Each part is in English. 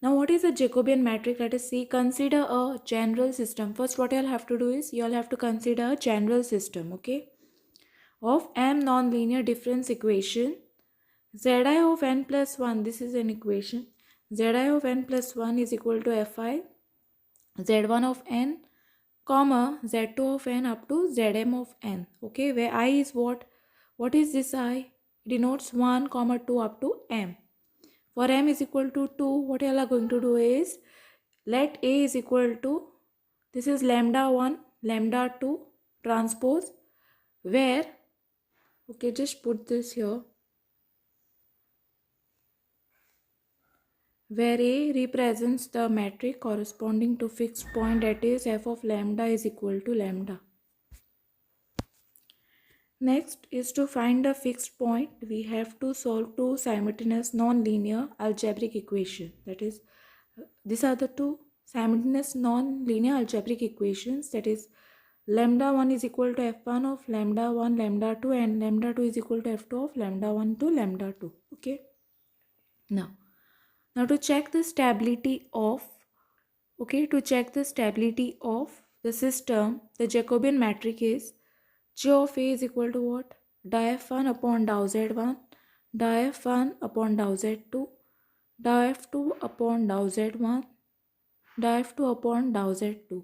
Now, what is a Jacobian matrix? Let us see. Consider a general system. First, what you'll have to do is you'll have to consider a general system, okay, of m non-linear difference equation. Zi of n plus 1, this is an equation. Zi of n plus 1 is equal to fi z1 of n, comma z2 of n up to zm of n, okay, where I is what is this I? It denotes 1 comma 2 up to m. For m is equal to 2, what you are going to do is let a is equal to, this is lambda 1 lambda 2 transpose, where, okay, just put this here, where A represents the matrix corresponding to fixed point, that is f of lambda is equal to lambda. Next is to find the fixed point. We have to solve two simultaneous non-linear algebraic equations. That is, these are the two simultaneous non-linear algebraic equations. That is, lambda 1 is equal to f1 of lambda 1 lambda 2 and lambda 2 is equal to f2 of lambda 1 to lambda 2. Okay. Now to check the stability of, to check the stability of the system, the Jacobian matrix is J of A is equal to what? Dou f1 upon dou z1, dou f1 upon dou z2, dou f2 upon dou z1, dou f2 upon dou z2.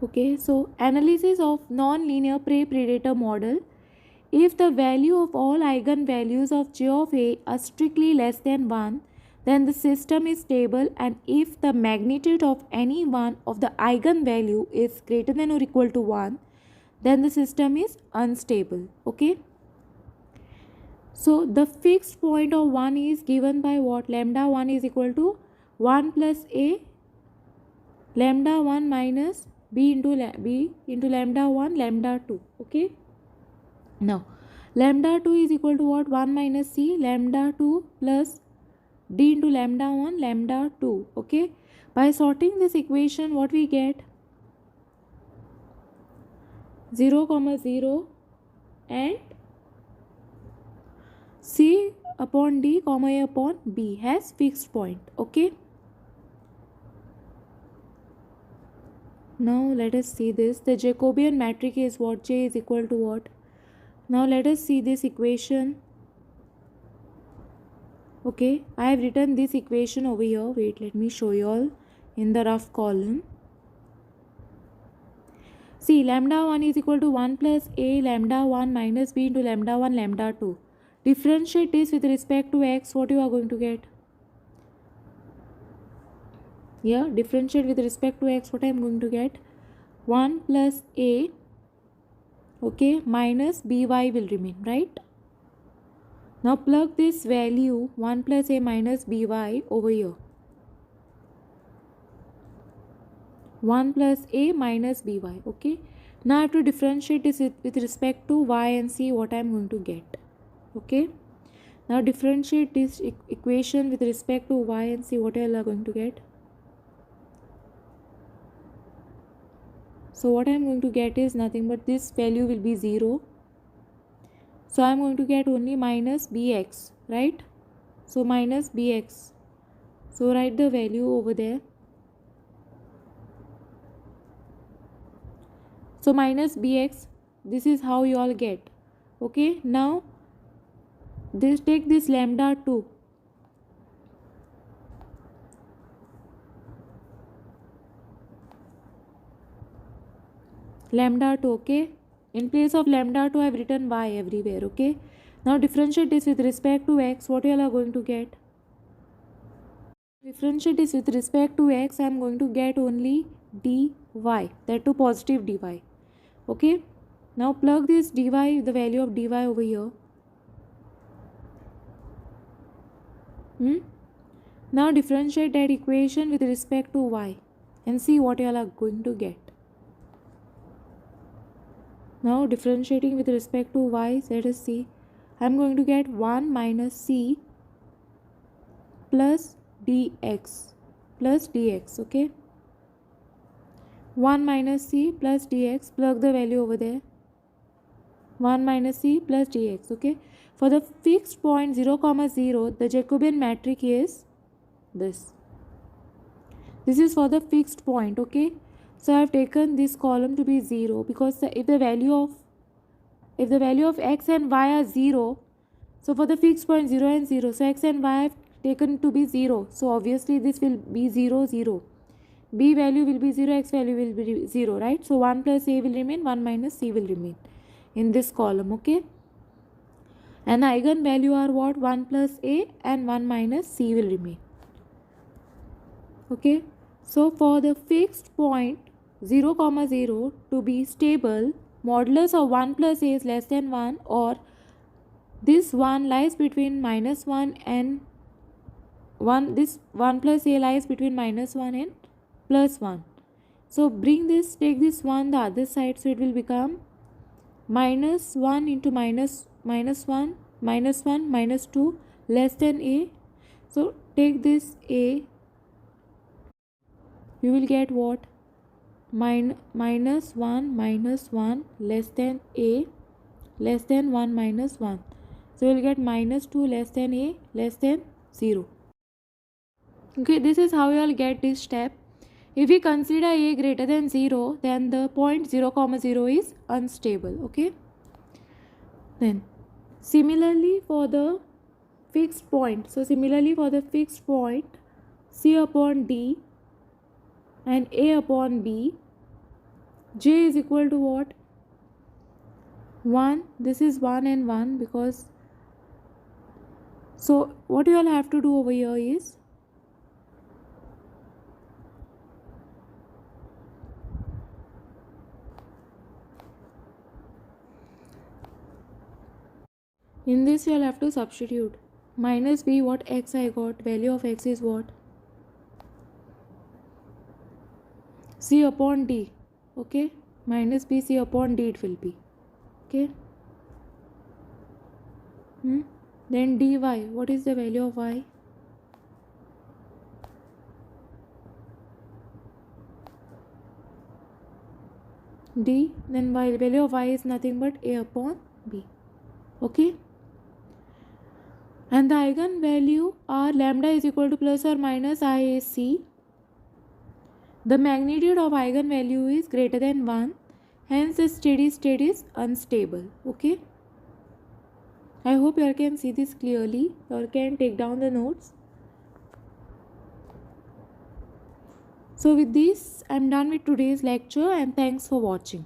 Okay, so analysis of non-linear prey-predator model. If the value of all eigenvalues of J of A are strictly less than 1, then the system is stable, and if the magnitude of any one of the eigenvalue is greater than or equal to 1, then the system is unstable. Okay. So the fixed point of 1 is given by what? Lambda 1 is equal to 1 plus a lambda 1 minus b into lambda 1 lambda 2. Okay. Now lambda 2 is equal to what? 1 minus c lambda 2 plus d into lambda 1 lambda 2. Okay. By sorting this equation, what we get? 0, 0 and c upon d, a upon b has fixed point. Okay. Now let us see this. The Jacobian matrix is what? J is equal to what? Now let us see this equation. Okay, I have written this equation over here. Wait, let me show you all in the rough column. See, lambda 1 is equal to 1 plus a lambda 1 minus b into lambda 1 lambda 2. Differentiate this with respect to x, what you are going to get? Yeah, differentiate with respect to x, what I am going to get? 1 plus a, okay, minus by will remain, right? Now plug this value 1 plus a minus by over here. 1 plus a minus by. Okay. Now I have to differentiate this with respect to y and see what I am going to get. Okay. Now differentiate this equation with respect to y and see what I am going to get. So what I am going to get is nothing but this value will be 0. So I am going to get only minus bx, right? So minus bx. So write the value over there. So minus bx, this is how you all get. Okay, now take this lambda 2. Lambda 2, okay. In place of lambda 2, I have written y everywhere, okay. Now differentiate this with respect to x, what you all are going to get? Differentiate this with respect to x, I am going to get only dy, that too positive dy. Okay, now plug this dy, the value of dy over here. Now differentiate that equation with respect to y and see what you all are going to get. Now differentiating with respect to y, let us see. I am going to get 1 minus c plus dx, okay. 1 minus c plus dx, plug the value over there. 1 minus c plus dx, okay. For the fixed point 0, 0, the Jacobian matrix is this is for the fixed point. Okay, so I have taken this column to be 0 because if the value of x and y are 0, so for the fixed point 0 and 0, so x and y I have taken to be 0, so obviously this will be 0 0, b value will be 0, x value will be 0, right? So 1 plus a will remain, 1 minus c will remain in this column. Okay, and eigen value are what? 1 plus a and 1 minus c will remain. Okay, so for the fixed point 0 comma 0 to be stable, modulus of 1 plus a is less than 1, or this 1 lies between minus 1 and 1, this 1 plus a lies between minus 1 and plus 1. So take this 1 the other side, so it will become minus 1 into minus 1 minus 2 less than a. So take this a, you will get what? Minus 1 less than a less than 1 minus 1. So you will get minus 2 less than a less than 0. Okay, this is how you will get this step. If we consider a greater than 0, then the point 0 comma 0 is unstable. Okay, then similarly for the fixed point, c upon d and a upon b, j is equal to what? 1. This is 1 and 1, because so what you all have to do over here is in this you all have to substitute minus b, what x I got, value of x is what? C upon d. Okay, minus b c upon d it will be. Okay, then dy, what is the value of y? D, then y, value of y is nothing but a upon b. Okay, and the eigenvalue are lambda is equal to plus or minus IAC. The magnitude of eigenvalue is greater than 1, hence the steady state is unstable. Okay, I hope you all can see this clearly. You all can take down the notes. So with this I am done with today's lecture, and thanks for watching.